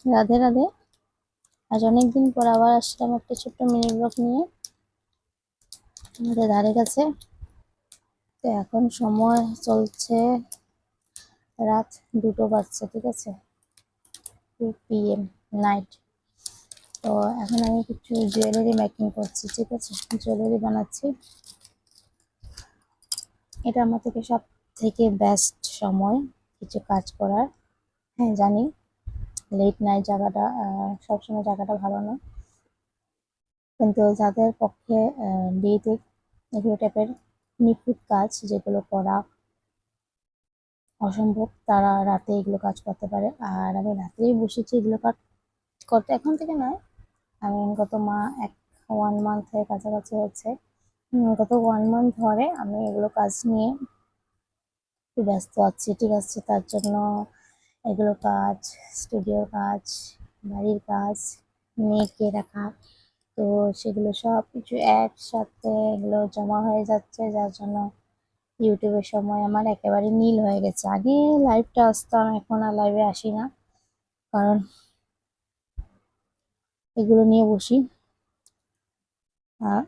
রাধে রাধে। আজ অনেকদিন পর আবার আসলাম একটা ছোট্ট মিনি ব্লগ নিয়ে আমাদের ধারে কাছে। তো এখন সময় চলছে রাত 2টো বাজছে, ঠিক আছে, 2 PM নাইট। তো এখন আমি কিছু জুয়েলারি মেকিং করছি, ঠিক আছে, জুয়েলারি বানাচ্ছি। এটা আমার থেকে সব থেকে বেস্ট সময় কিছু কাজ করার। হ্যাঁ জানি, লেট নাইট জায়গাটা সবসময় জায়গাটা ভালো না, কিন্তু যাদের পক্ষে বিয়েতে এগুলো টাইপের নিখুঁত কাজ যেগুলো করা অসম্ভব, তারা রাতে এগুলো কাজ করতে পারে। আর আমি রাতেই বসেছি এগুলো কাজ করতে, এখন থেকে নয়, আমি গত 1 মান্থের কাছাকাছি হচ্ছে। গত 1 মান্থ ধরে আমি এগুলো কাজ নিয়ে একটু ব্যস্ত আছি, ঠিক আছে। তার জন্য এগুলো কাজ, স্টুডিওর কাজ, বাড়ির কাজ, মেয়েকে রাখা, তো সেগুলো সব কিছু একসাথে এগুলো জমা হয়ে যাচ্ছে, যার জন্য ইউটিউবের সময় আমার একেবারে নীল হয়ে গেছে। আগে লাইভটা আসতাম, এখন আর লাইভে আসি না, কারণ এগুলো নিয়ে বসি। আর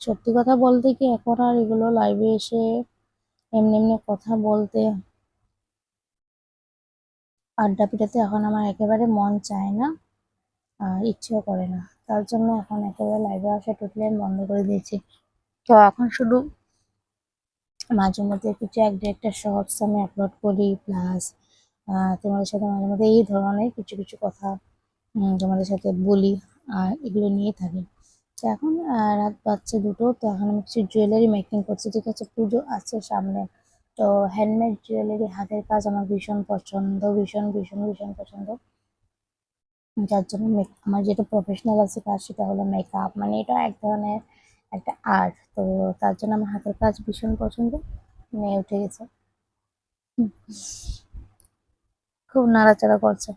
সত্যি কথা বলতে কি, এখন আর এগুলো লাইভে এসে এমনি এমনি কথা বলতে, আড্ডা পিটাতে এখন আমার একেবারে মন চায় না, আর ইচ্ছেও করে না। তার জন্য এখন একেবারে লাইভে আসা টোটালি বন্ধ করে দিয়েছি। তো এখন শুধু মাঝে মধ্যে কিছু একটা শর্টস আমি আপলোড করি, প্লাস তোমাদের সাথে মাঝে মধ্যে এই ধরনের কিছু কিছু কথা তোমাদের সাথে বলি, আর এগুলো নিয়ে থাকি। তো এখন রাত বাজছে 2টো, তো এখন আমি কিছু জুয়েলারি মেকিং করছি, ঠিক আছে, পুজো আছে সামনে। তো হ্যান্ডমেড জুয়েলারি, হাতের কাজ আমার ভীষণ পছন্দ, ভীষণ ভীষণ ভীষণ পছন্দ। যার জন্য আমার যেটা প্রফেশনাল আছে কাজ, সেটা হলো মেকআপ, মানে এটা এক ধরনের একটা আর্ট। তো তার জন্য আমার হাতের কাজ ভীষণ পছন্দ। মেয়ে উঠে গেছে, খুব নাড়াচাড়া করছে।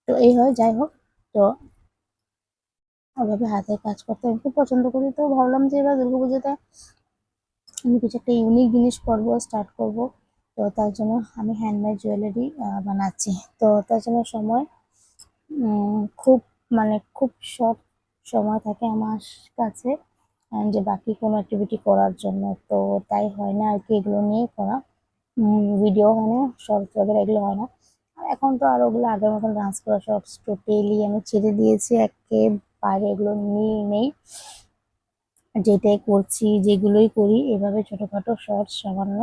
তো এই হয়, যাই হোক। তো ওভাবে হাতের কাজ করতে আমি খুব পছন্দ করি। তো ভাবলাম যে এবার দুর্গাপুজোতে আমি কিছু একটা ইউনিক জিনিস করবো, স্টার্ট করব। তো তার জন্য আমি হ্যান্ডমেড জুয়েলারি বানাচ্ছি। তো তার জন্য সময় খুব, মানে খুব শর্ট সময় থাকে আমার কাছে, যে বাকি কোনো অ্যাক্টিভিটি করার জন্য। তো তাই হয় না আর কি, এগুলো নিয়ে করা ভিডিও হয় না, শর্টস वगैरह এগুলো হয় না। আর এখন তো আর ওগুলো আগের মতন ডান্স করা শর্টস টোটালি আমি ছেড়ে দিয়েছি, একেবারে এগুলো নিয়ে নেই। যেটাই করছি, যেগুলোই করি, এভাবে ছোটখাটো শর্টস সামান্য